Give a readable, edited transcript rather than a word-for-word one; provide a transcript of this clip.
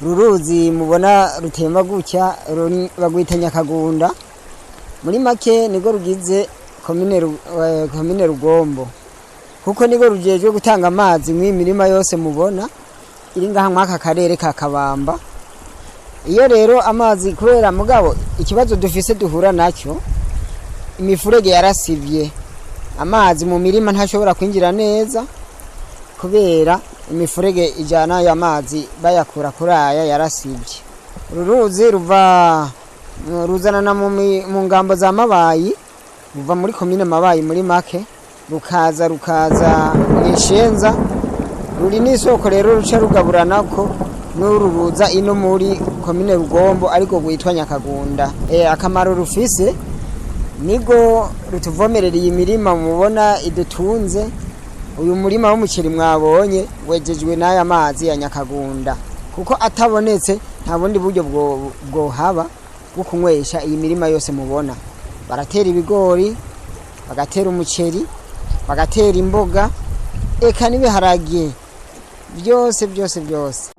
ruruzi mubona rutemba gutya bagwita Nyakagunda muri make nigo rugize komine Rugombo kuko nigo rujejwe gutanga amazi mw'imirima yose mubona iri ngaha mwaka karere ka Kabamba. Iyo rero amazi kubera mugabo ikibazo dufise duhura nacyo imifurege yarasivye amazi mu mirima ntashobora kwinjira neza kubera imifurege ijana y'amazi bayakura kuri aya yarasivye. Uruzi ruzanana mu ngambo za Mabayi ruva muri komine Mabayi muri make rukaza mw'Ishenza ruri n'isoko rero ruca rugaburanako n'ururuza ino muri komine Rugombo ariko gwitwa Nyakagunda. Akamaro rufise nigo rutuvomerereye imirima mubona idutunze. Uyu murima w'umuceri mwabonye wejejwe n'aya mazi ya Nyakagunda kuko atabonetse nta bundi buryo bwo haba bwo kunywesha iyi mirima yose mubona. Baratera ibigori, bagatera umuceri, bagatera imboga, eka n'ibiharage byose.